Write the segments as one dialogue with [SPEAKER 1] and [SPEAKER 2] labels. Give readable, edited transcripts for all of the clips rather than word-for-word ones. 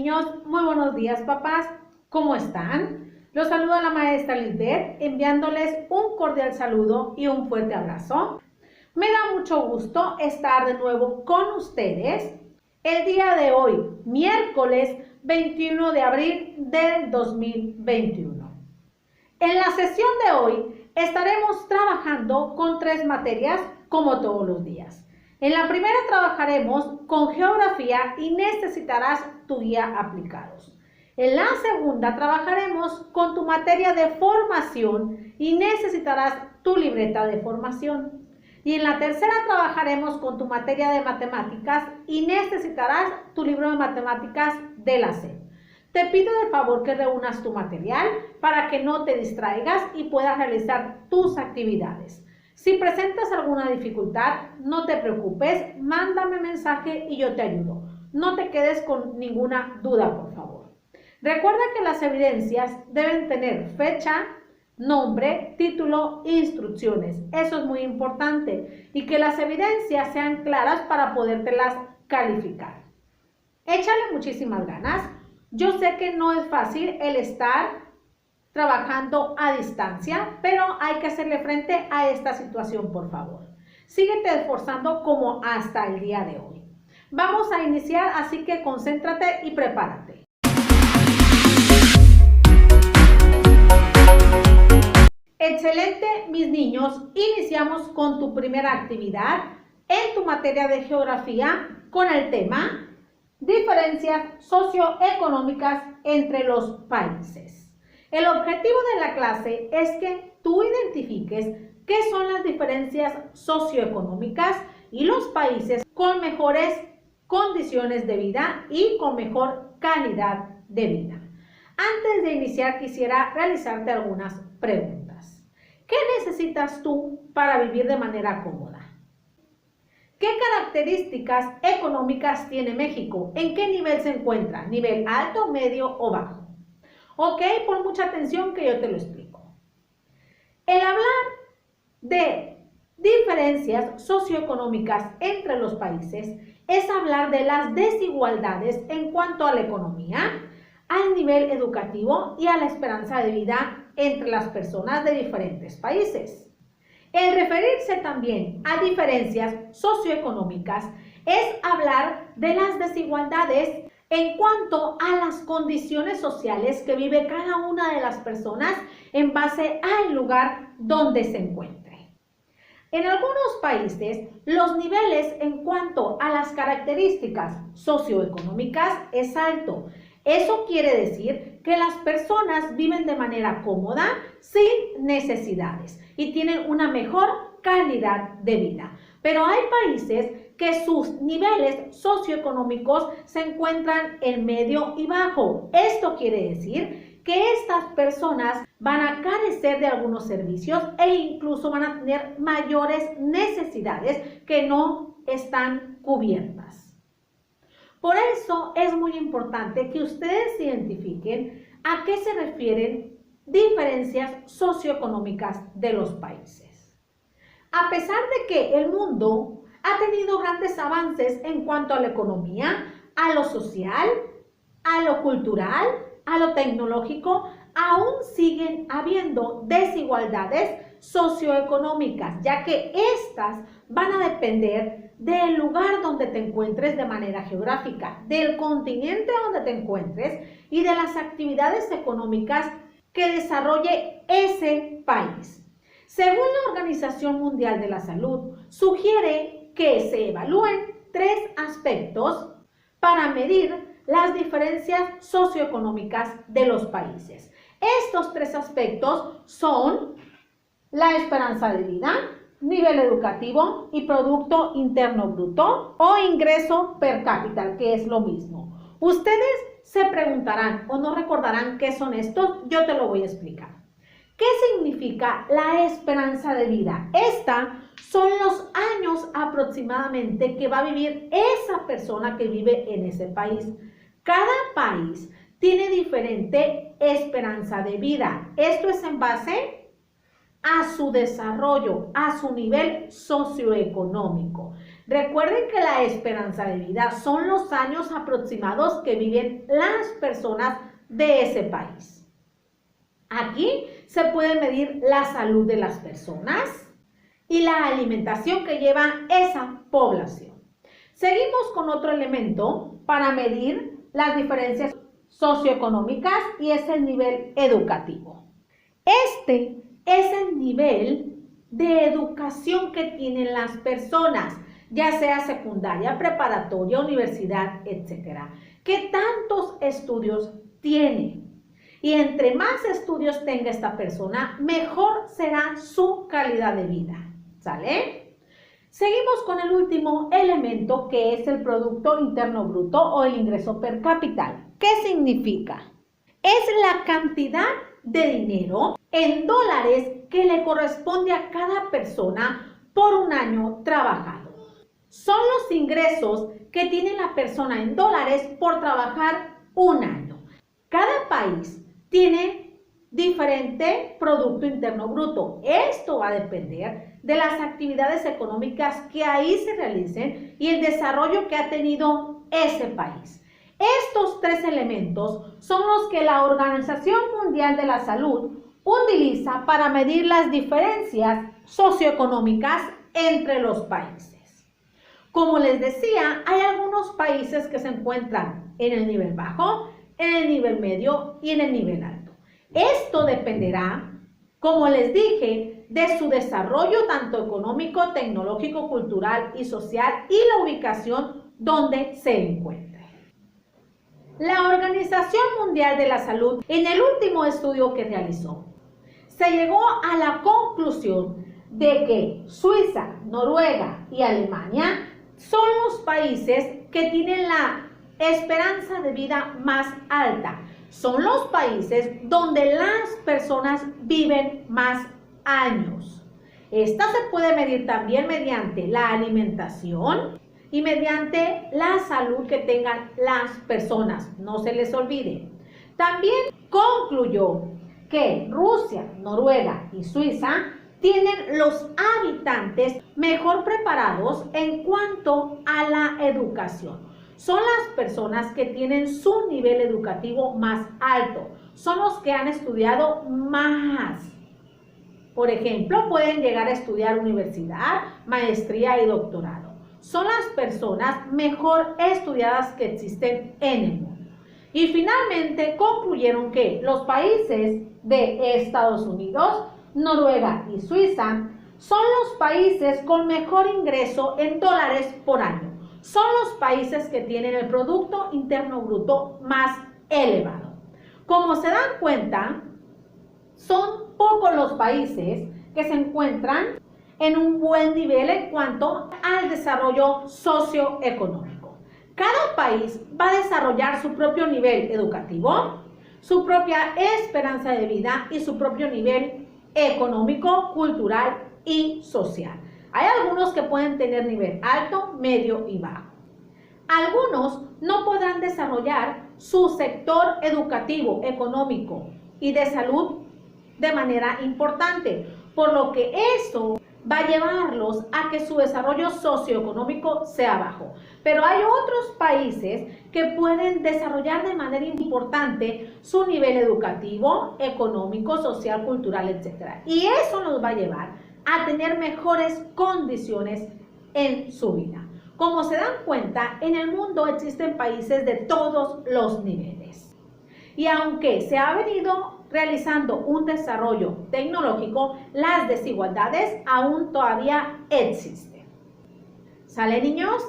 [SPEAKER 1] niños, muy buenos días papás, ¿cómo están? Los saluda la maestra Lisbeth enviándoles un cordial saludo y un fuerte abrazo. Me da mucho gusto estar de nuevo con ustedes el día de hoy, miércoles 21 de abril del 2021. En la sesión de hoy estaremos trabajando con 3 materias como todos los días. En la primera trabajaremos con geografía y necesitarás tu guía aplicados. En la segunda trabajaremos con tu materia de formación y necesitarás tu libreta de formación. Y en la tercera trabajaremos con tu materia de matemáticas y necesitarás tu libro de matemáticas de la SEP. Te pido de favor que reúnas tu material para que no te distraigas y puedas realizar tus actividades. Si presentas alguna dificultad, no te preocupes, mándame mensaje y yo te ayudo. No te quedes con ninguna duda, por favor. Recuerda que las evidencias deben tener fecha, nombre, título e instrucciones. Eso es muy importante. Y que las evidencias sean claras para podértelas calificar. Échale muchísimas ganas. Yo sé que no es fácil el estar trabajando a distancia, pero hay que hacerle frente a esta situación, por favor. Síguete esforzando como hasta el día de hoy. Vamos a iniciar, así que concéntrate y prepárate. Excelente, mis niños. Iniciamos con tu primera actividad en tu materia de geografía con el tema diferencias socioeconómicas entre los países. El objetivo de la clase es que tú identifiques qué son las diferencias socioeconómicas y los países con mejores condiciones de vida y con mejor calidad de vida. Antes de iniciar, quisiera realizarte algunas preguntas. ¿Qué necesitas tú para vivir de manera cómoda? ¿Qué características económicas tiene México? ¿En qué nivel se encuentra? ¿Nivel alto, medio o bajo? Ok, pon mucha atención que yo te lo explico. El hablar de diferencias socioeconómicas entre los países es hablar de las desigualdades en cuanto a la economía, al nivel educativo y a la esperanza de vida entre las personas de diferentes países. El referirse también a diferencias socioeconómicas es hablar de las desigualdades en cuanto a las condiciones sociales que vive cada una de las personas en base al lugar donde se encuentre. En algunos países, los niveles en cuanto a las características socioeconómicas es alto. Eso quiere decir que las personas viven de manera cómoda, sin necesidades y tienen una mejor calidad de vida. Pero hay países que sus niveles socioeconómicos se encuentran en medio y bajo. Esto quiere decir que estas personas van a carecer de algunos servicios e incluso van a tener mayores necesidades que no están cubiertas. Por eso es muy importante que ustedes identifiquen a qué se refieren diferencias socioeconómicas de los países. A pesar de que el mundo ha tenido grandes avances en cuanto a la economía, a lo social, a lo cultural, a lo tecnológico, aún siguen habiendo desigualdades socioeconómicas, ya que estas van a depender del lugar donde te encuentres de manera geográfica, del continente donde te encuentres y de las actividades económicas que desarrolle ese país. Según la Organización Mundial de la Salud, sugiere que se evalúen 3 aspectos para medir las diferencias socioeconómicas de los países. Estos 3 aspectos son la esperanza de vida, nivel educativo y Producto Interno Bruto o ingreso per cápita, que es lo mismo. Ustedes se preguntarán o no recordarán qué son estos, yo te lo voy a explicar. ¿Qué significa la esperanza de vida? Esta son los años aproximadamente que va a vivir esa persona que vive en ese país. Cada país tiene diferente esperanza de vida. Esto es en base a su desarrollo, a su nivel socioeconómico. Recuerden que la esperanza de vida son los años aproximados que viven las personas de ese país. Aquí se puede medir la salud de las personas y la alimentación que lleva esa población. Seguimos con otro elemento para medir las diferencias socioeconómicas y es el nivel educativo. Este es el nivel de educación que tienen las personas, ya sea secundaria, preparatoria, universidad, etc. ¿Qué tantos estudios tiene? Y entre más estudios tenga esta persona, mejor será su calidad de vida. ¿Sale? Seguimos con el último elemento que es el Producto Interno Bruto o el ingreso per cápita. ¿Qué significa? Es la cantidad de dinero en dólares que le corresponde a cada persona por un año trabajado. Son los ingresos que tiene la persona en dólares por trabajar un año. Cada país tiene diferente Producto Interno Bruto. Esto va a depender de las actividades económicas que ahí se realicen y el desarrollo que ha tenido ese país. Estos tres elementos son los que la Organización Mundial de la Salud utiliza para medir las diferencias socioeconómicas entre los países. Como les decía, hay algunos países que se encuentran en el nivel bajo, en el nivel medio y en el nivel alto. Esto dependerá, como les dije, de su desarrollo tanto económico, tecnológico, cultural y social y la ubicación donde se encuentre. La Organización Mundial de la Salud, en el último estudio que realizó, se llegó a la conclusión de que Suiza, Noruega y Alemania son los países que tienen la esperanza de vida más alta. Son los países donde las personas viven más años. Esta se puede medir también mediante la alimentación y mediante la salud que tengan las personas. No se les olvide. También concluyó que Rusia, Noruega y Suiza tienen los habitantes mejor preparados en cuanto a la educación. Son las personas que tienen su nivel educativo más alto. Son los que han estudiado más. Por ejemplo, pueden llegar a estudiar universidad, maestría y doctorado. Son las personas mejor estudiadas que existen en el mundo. Y finalmente concluyeron que los países de Estados Unidos, Noruega y Suiza son los países con mejor ingreso en dólares por año. Son los países que tienen el Producto Interno Bruto más elevado. Como se dan cuenta, son pocos los países que se encuentran en un buen nivel en cuanto al desarrollo socioeconómico. Cada país va a desarrollar su propio nivel educativo, su propia esperanza de vida y su propio nivel económico, cultural y social. Hay algunos que pueden tener nivel alto, medio y bajo. Algunos no podrán desarrollar su sector educativo, económico y de salud de manera importante, por lo que eso va a llevarlos a que su desarrollo socioeconómico sea bajo. Pero hay otros países que pueden desarrollar de manera importante su nivel educativo, económico, social, cultural, etc. Y eso nos va a llevar a tener mejores condiciones en su vida. Como se dan cuenta, en el mundo existen países de todos los niveles. Y aunque se ha venido realizando un desarrollo tecnológico, las desigualdades aún todavía existen. ¿Sale, niños?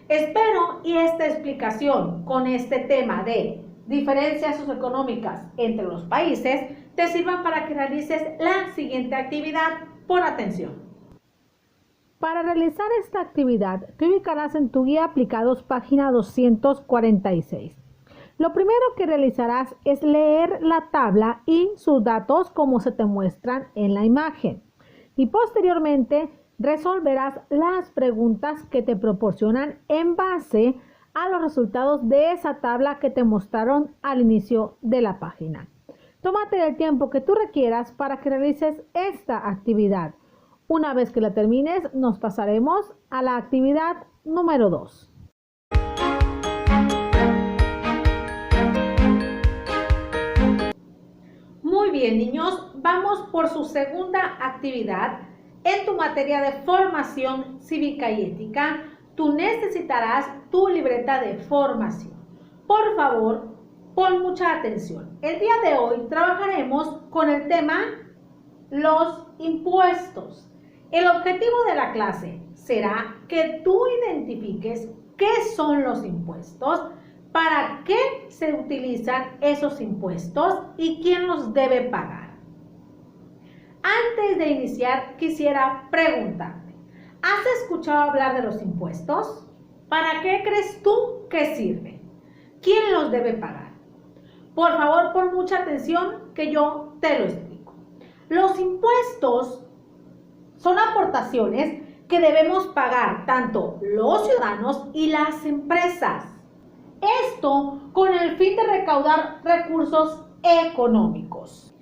[SPEAKER 1] Espero y esta explicación con este tema de diferencias socioeconómicas entre los países te sirva para que realices la siguiente actividad. Pon atención.
[SPEAKER 2] Para realizar esta actividad, te ubicarás en tu guía aplicados página 246. Lo primero que realizarás es leer la tabla y sus datos como se te muestran en la imagen. Y posteriormente resolverás las preguntas que te proporcionan en base a los resultados de esa tabla que te mostraron al inicio de la página. Tómate el tiempo que tú requieras para que realices esta actividad. Una vez que la termines, nos pasaremos a la actividad número 2.
[SPEAKER 1] Muy bien, niños, vamos por su segunda actividad. En tu materia de formación cívica y ética, tú necesitarás tu libreta de formación. Por favor, pon mucha atención. El día de hoy trabajaremos con el tema los impuestos. El objetivo de la clase será que tú identifiques qué son los impuestos, para qué se utilizan esos impuestos y quién los debe pagar. Antes de iniciar, quisiera preguntarte, ¿has escuchado hablar de los impuestos? ¿Para qué crees tú que sirven? ¿Quién los debe pagar? Por favor, pon mucha atención que yo te lo explico. Los impuestos son aportaciones que debemos pagar tanto los ciudadanos y las empresas. Esto con el fin de recaudar recursos económicos.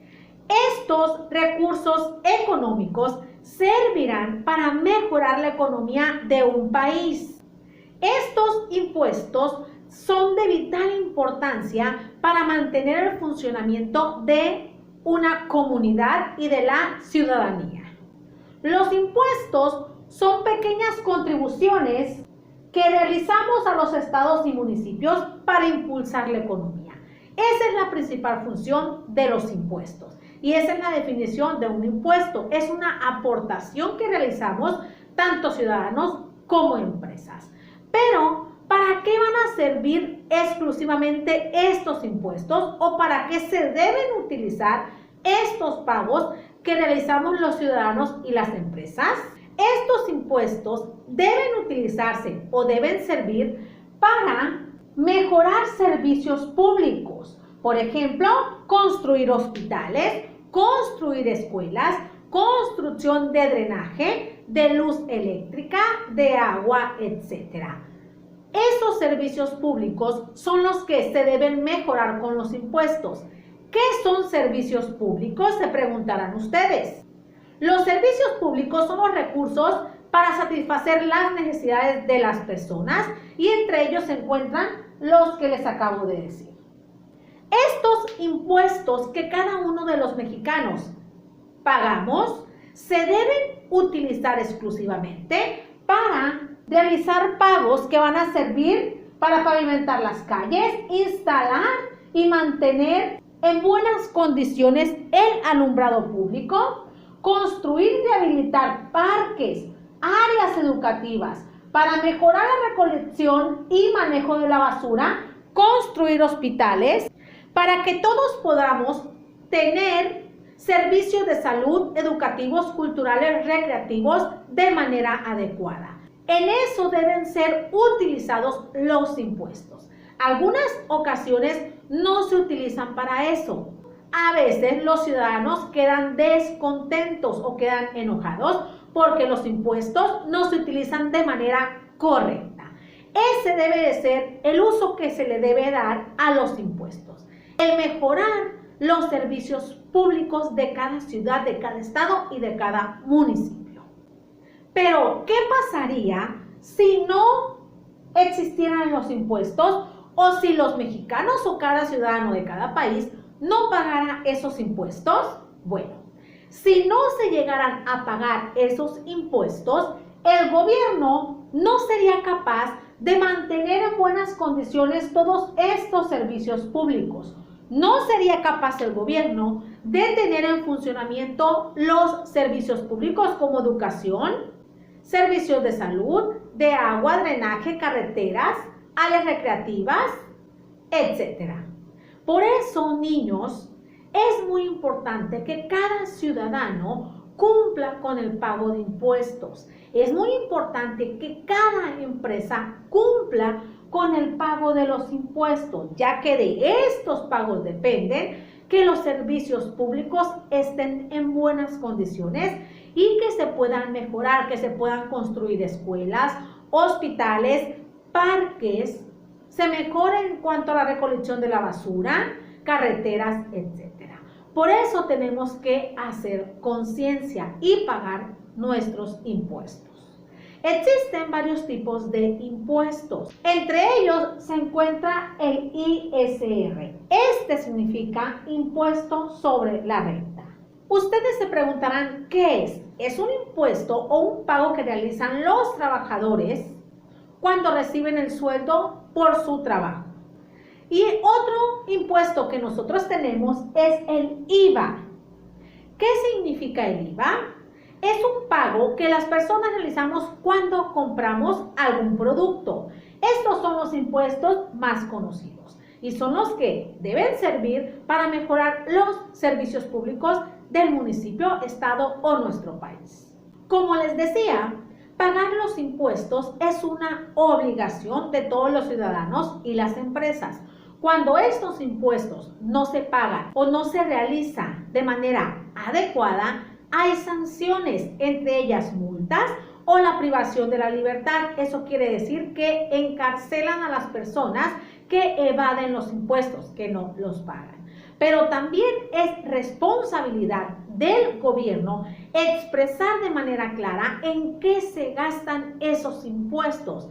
[SPEAKER 1] Estos recursos económicos servirán para mejorar la economía de un país. Estos impuestos son de vital importancia para mantener el funcionamiento de una comunidad y de la ciudadanía. Los impuestos son pequeñas contribuciones que realizamos a los estados y municipios para impulsar la economía. Esa es la principal función de los impuestos y esa es la definición de un impuesto. Es una aportación que realizamos tanto ciudadanos como empresas. Pero, ¿para qué van a servir exclusivamente estos impuestos o para qué se deben utilizar estos pagos que realizamos los ciudadanos y las empresas? Estos impuestos deben utilizarse o deben servir para mejorar servicios públicos. Por ejemplo, construir hospitales, construir escuelas, construcción de drenaje, de luz eléctrica, de agua, etc. Esos servicios públicos son los que se deben mejorar con los impuestos. ¿Qué son servicios públicos? Se preguntarán ustedes. Los servicios públicos son los recursos para satisfacer las necesidades de las personas y entre ellos se encuentran los que les acabo de decir. Estos impuestos que cada uno de los mexicanos pagamos se deben utilizar exclusivamente para realizar pagos que van a servir para pavimentar las calles, instalar y mantener en buenas condiciones el alumbrado público, construir y rehabilitar parques, áreas educativas para mejorar la recolección y manejo de la basura, construir hospitales para que todos podamos tener servicios de salud, educativos, culturales, recreativos de manera adecuada. En eso deben ser utilizados los impuestos. Algunas ocasiones no se utilizan para eso. A veces los ciudadanos quedan descontentos o quedan enojados porque los impuestos no se utilizan de manera correcta. Ese debe de ser el uso que se le debe dar a los impuestos. El mejorar los servicios públicos de cada ciudad, de cada estado y de cada municipio. Pero, ¿qué pasaría si no existieran los impuestos o si los mexicanos o cada ciudadano de cada país no pagara esos impuestos? Bueno, si no se llegaran a pagar esos impuestos, el gobierno no sería capaz de mantener en buenas condiciones todos estos servicios públicos. No sería capaz el gobierno de tener en funcionamiento los servicios públicos como educación, servicios de salud, de agua, drenaje, carreteras, áreas recreativas, etc. Por eso, niños, es muy importante que cada ciudadano cumpla con el pago de impuestos. Es muy importante que cada empresa cumpla con el pago de los impuestos, ya que de estos pagos dependen que los servicios públicos estén en buenas condiciones y que se puedan mejorar, que se puedan construir escuelas, hospitales, parques, se mejore en cuanto a la recolección de la basura, carreteras, etc. Por eso tenemos que hacer conciencia y pagar nuestros impuestos. Existen varios tipos de impuestos. Entre ellos se encuentra el ISR. Este significa Impuesto sobre la Renta. Ustedes se preguntarán, ¿qué es? Es un impuesto o un pago que realizan los trabajadores cuando reciben el sueldo por su trabajo. Y otro impuesto que nosotros tenemos es el IVA. ¿Qué significa el IVA? Es un pago que las personas realizamos cuando compramos algún producto. Estos son los impuestos más conocidos y son los que deben servir para mejorar los servicios públicos del municipio, estado o nuestro país. Como les decía, pagar los impuestos es una obligación de todos los ciudadanos y las empresas. Cuando estos impuestos no se pagan o no se realizan de manera adecuada, hay sanciones, entre ellas multas o la privación de la libertad. Eso quiere decir que encarcelan a las personas que evaden los impuestos, que no los pagan. Pero también es responsabilidad del gobierno expresar de manera clara en qué se gastan esos impuestos.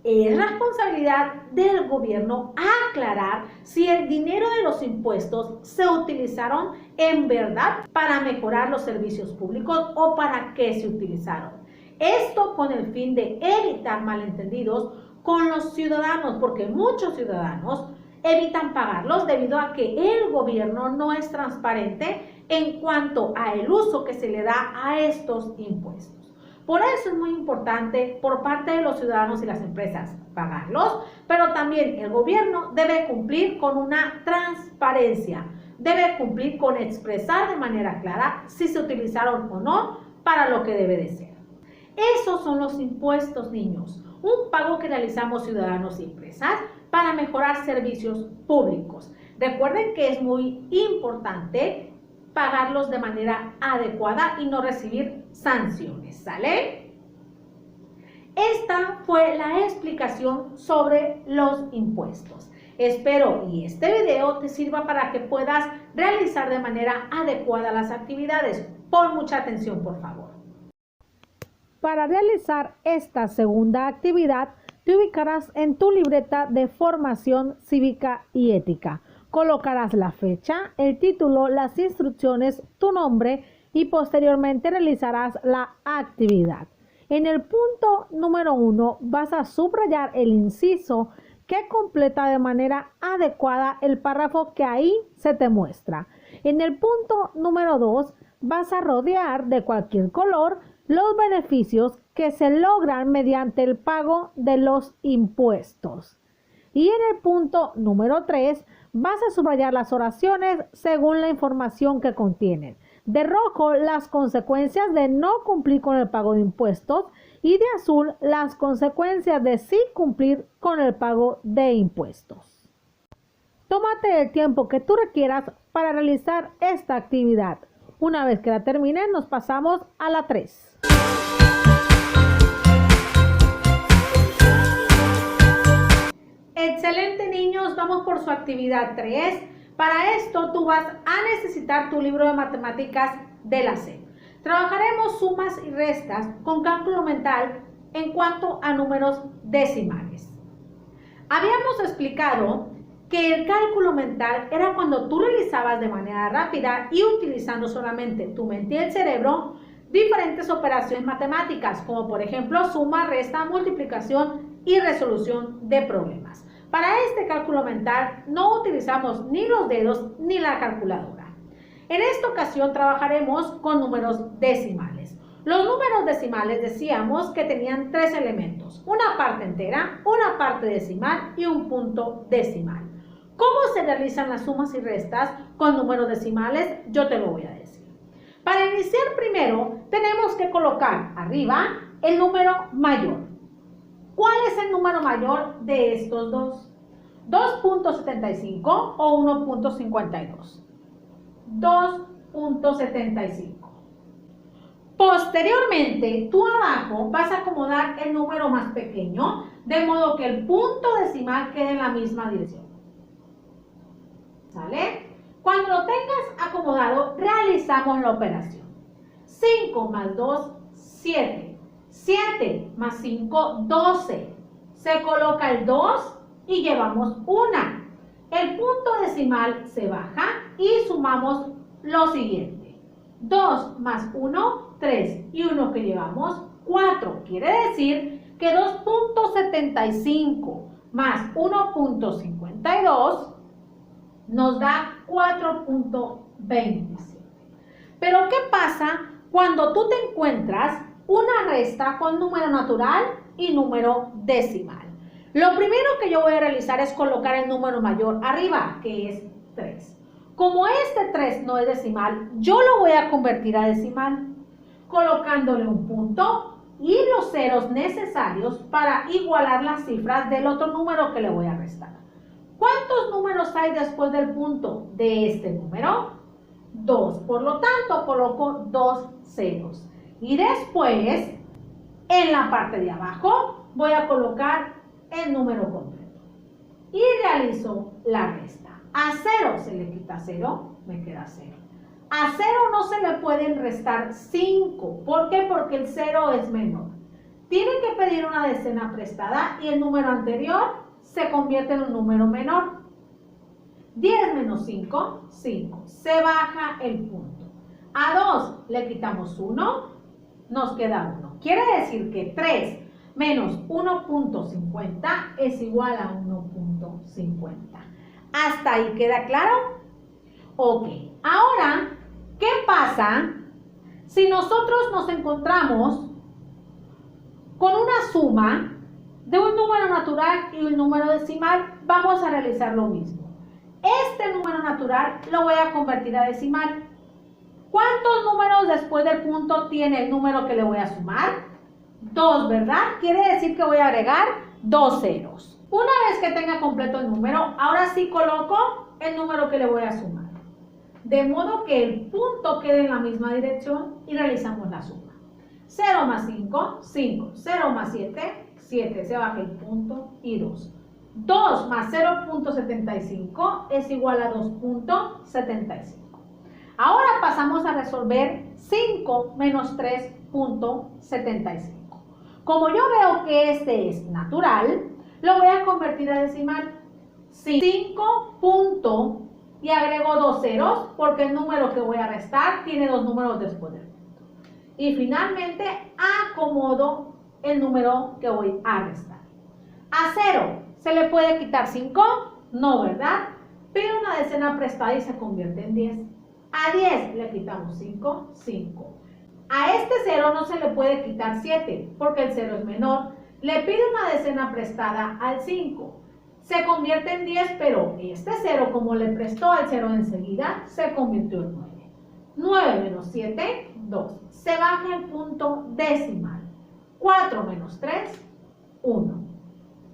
[SPEAKER 1] Es responsabilidad del gobierno aclarar si el dinero de los impuestos se utilizaron en verdad para mejorar los servicios públicos o para qué se utilizaron. Esto con el fin de evitar malentendidos con los ciudadanos, porque muchos ciudadanos evitan pagarlos debido a que el gobierno no es transparente en cuanto a el uso que se le da a estos impuestos. Por eso es muy importante por parte de los ciudadanos y las empresas pagarlos, pero también el gobierno debe cumplir con una transparencia, debe cumplir con expresar de manera clara si se utilizaron o no para lo que debe de ser. Esos son los impuestos, niños, un pago que realizamos ciudadanos y empresas para mejorar servicios públicos. Recuerden que es muy importante pagarlos de manera adecuada y no recibir sanciones, ¿sale? Esta fue la explicación sobre los impuestos. Espero y este video te sirva para que puedas realizar de manera adecuada las actividades. Pon mucha atención, por favor.
[SPEAKER 2] Para realizar esta segunda actividad, te ubicarás en tu libreta de formación cívica y ética. Colocarás la fecha, el título, las instrucciones, tu nombre y posteriormente realizarás la actividad. En el punto número 1 vas a subrayar el inciso que completa de manera adecuada el párrafo que ahí se te muestra. En el punto número 2 vas a rodear de cualquier color los beneficios que se logran mediante el pago de los impuestos. Y en el punto número 3 vas a subrayar las oraciones según la información que contienen. De rojo, las consecuencias de no cumplir con el pago de impuestos y de azul, las consecuencias de sí cumplir con el pago de impuestos. Tómate el tiempo que tú requieras para realizar esta actividad. Una vez que la termines, nos pasamos a la 3.
[SPEAKER 1] Excelente, niños, vamos por su actividad 3. Para esto tú vas a necesitar tu libro de matemáticas de la SEP. Trabajaremos sumas y restas con cálculo mental en cuanto a números decimales. Habíamos explicado que el cálculo mental era cuando tú realizabas de manera rápida y utilizando solamente tu mente y el cerebro diferentes operaciones matemáticas, como por ejemplo suma, resta, multiplicación y resolución de problemas. Para este cálculo mental no utilizamos ni los dedos ni la calculadora. En esta ocasión trabajaremos con números decimales. Los números decimales decíamos que tenían 3 elementos, una parte entera, una parte decimal y un punto decimal. ¿Cómo se realizan las sumas y restas con números decimales? Yo te lo voy a decir. Para iniciar primero tenemos que colocar arriba el número mayor. ¿Cuál es el número mayor de estos dos? 2.75 o 1.52. 2.75. Posteriormente, tú abajo vas a acomodar el número más pequeño, de modo que el punto decimal quede en la misma dirección. ¿Sale? Cuando lo tengas acomodado, realizamos la operación. 5 más 2 7. 7 más 5, 12. Se coloca el 2 y llevamos una. El punto decimal se baja y sumamos lo siguiente. 2 más 1, 3. Y 1 que llevamos, 4. Quiere decir que 2.75 más 1.52 nos da 4.27. Pero ¿qué pasa cuando tú te encuentras una resta con número natural y número decimal? Lo primero que yo voy a realizar es colocar el número mayor arriba, que es 3. Como este 3 no es decimal, yo lo voy a convertir a decimal, colocándole un punto y los ceros necesarios para igualar las cifras del otro número que le voy a restar. ¿Cuántos números hay después del punto de este número? 2. Por lo tanto, coloco 2 ceros. Y después, en la parte de abajo, voy a colocar el número completo. Y realizo la resta. A 0 se le quita 0, me queda 0. A 0 no se le pueden restar 5. ¿Por qué? Porque el 0 es menor. Tienen que pedir una decena prestada y el número anterior se convierte en un número menor. 10 menos 5, 5. Se baja el punto. A 2 le quitamos 1, nos queda 1. Quiere decir que 3 menos 1.50 es igual a 1.50. ¿Hasta ahí queda claro? Ok. Ahora, ¿qué pasa si nosotros nos encontramos con una suma de un número natural y un número decimal? Vamos a realizar lo mismo. Este número natural lo voy a convertir a decimal. ¿Cuántos números después del punto tiene el número que le voy a sumar? 2, ¿verdad? Quiere decir que voy a agregar 2 ceros. Una vez que tenga completo el número, ahora sí coloco el número que le voy a sumar. De modo que el punto quede en la misma dirección y realizamos la suma. 0 más 5, 5. 0 más 7, 7. Se baja el punto y 2. 2 más 0.75 es igual a 2.75. Ahora pasamos a resolver 5 menos 3.75. Como yo veo que este es natural, lo voy a convertir a decimal. 5 punto y agrego 2 ceros porque el número que voy a restar tiene 2 números después del punto. Y finalmente acomodo el número que voy a restar. A 0 se le puede quitar 5, no, ¿verdad? Pero una decena prestada y se convierte en 10. A 10 le quitamos 5, 5. A este 0 no se le puede quitar 7 porque el 0 es menor. Le pido una decena prestada al 5. Se convierte en 10, pero este 0, como le prestó al 0 enseguida, se convirtió en 9. 9 menos 7, 2. Se baja el punto decimal. 4 menos 3, 1.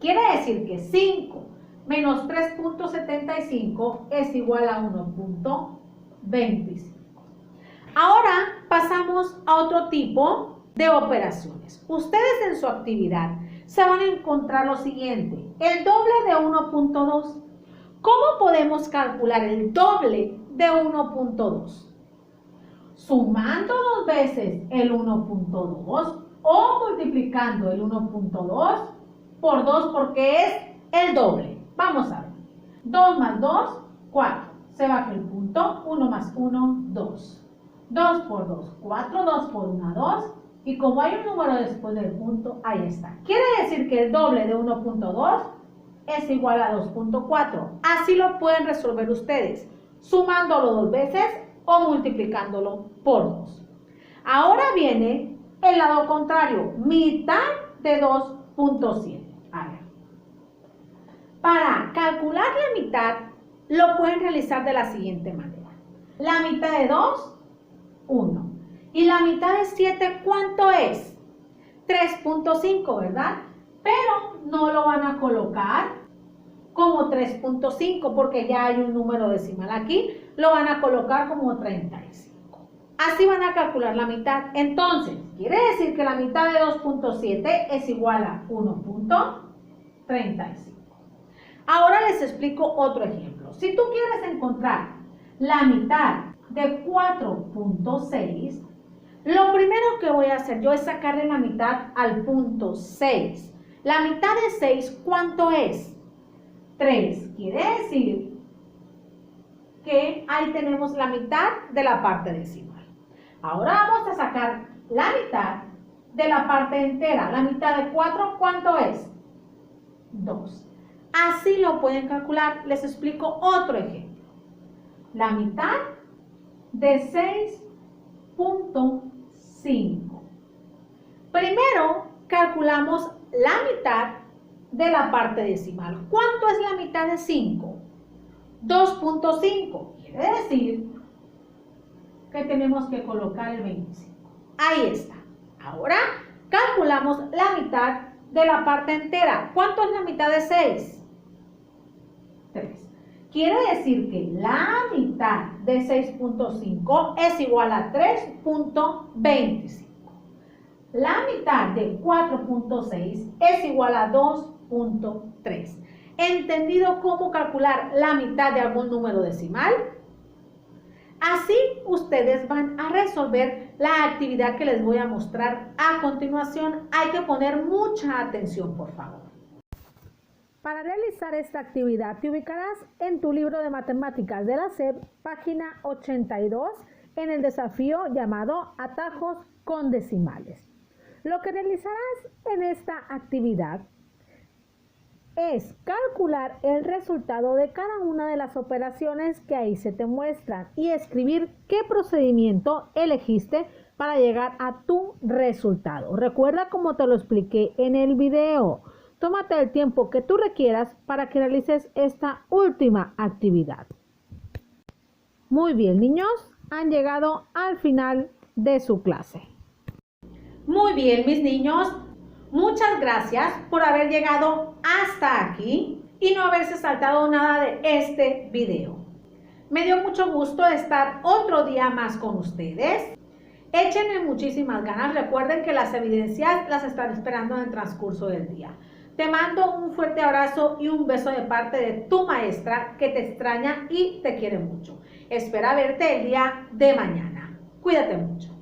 [SPEAKER 1] Quiere decir que 5 menos 3.75 es igual a 1.25. Ahora pasamos a otro tipo de operaciones. Ustedes en su actividad se van a encontrar lo siguiente: el doble de 1.2. ¿Cómo podemos calcular el doble de 1.2? Sumando 2 veces el 1.2 o multiplicando el 1.2 por 2 porque es el doble. Vamos a ver. 2 más 2, 4. Se baja el punto. 1 más 1, 2. 2 por 2, 4. 2 por 1, 2. Y como hay un número después del punto, ahí está. Quiere decir que el doble de 1.2 es igual a 2.4. Así lo pueden resolver ustedes, sumándolo 2 veces o multiplicándolo por 2. Ahora viene el lado contrario, mitad de 2.7. A ver. Para calcular la mitad, lo pueden realizar de la siguiente manera. La mitad de 2, 1. Y la mitad de 7, ¿cuánto es? 3.5, ¿verdad? Pero no lo van a colocar como 3.5 porque ya hay un número decimal aquí. Lo van a colocar como 35. Así van a calcular la mitad. Entonces, quiere decir que la mitad de 2.7 es igual a 1.35. Ahora les explico otro ejemplo. Si tú quieres encontrar la mitad de 4.6, Lo primero que voy a hacer yo es sacarle la mitad al punto 6. La mitad de 6, ¿cuánto es? 3. Quiere decir que ahí tenemos la mitad de la parte decimal. Ahora vamos a sacar la mitad de la parte entera. La mitad de 4, ¿cuánto es? 2. Así lo pueden calcular. Les explico otro ejemplo. La mitad de 6.5. Primero calculamos la mitad de la parte decimal. ¿Cuánto es la mitad de 5? 2.5. Quiere decir que tenemos que colocar el 25. Ahí está. Ahora calculamos la mitad de la parte entera. ¿Cuánto es la mitad de 6? 3. Quiere decir que la mitad de 6.5 es igual a 3.25. La mitad de 4.6 es igual a 2.3. ¿Entendido cómo calcular la mitad de algún número decimal? Así ustedes van a resolver la actividad que les voy a mostrar a continuación. Hay que poner mucha atención, por favor.
[SPEAKER 2] Para realizar esta actividad te ubicarás en tu libro de matemáticas de la SEP, página 82, en el desafío llamado Atajos con decimales. Lo que realizarás en esta actividad es calcular el resultado de cada una de las operaciones que ahí se te muestran y escribir qué procedimiento elegiste para llegar a tu resultado. Recuerda como te lo expliqué en el video. Tómate el tiempo que tú requieras para que realices esta última actividad. Muy bien, niños, han llegado al final de su clase.
[SPEAKER 1] Muy bien, mis niños. Muchas gracias por haber llegado hasta aquí y no haberse saltado nada de este video. Me dio mucho gusto estar otro día más con ustedes. Échenle muchísimas ganas. Recuerden que las evidencias las están esperando en el transcurso del día. Te mando un fuerte abrazo y un beso de parte de tu maestra que te extraña y te quiere mucho. Espera verte el día de mañana. Cuídate mucho.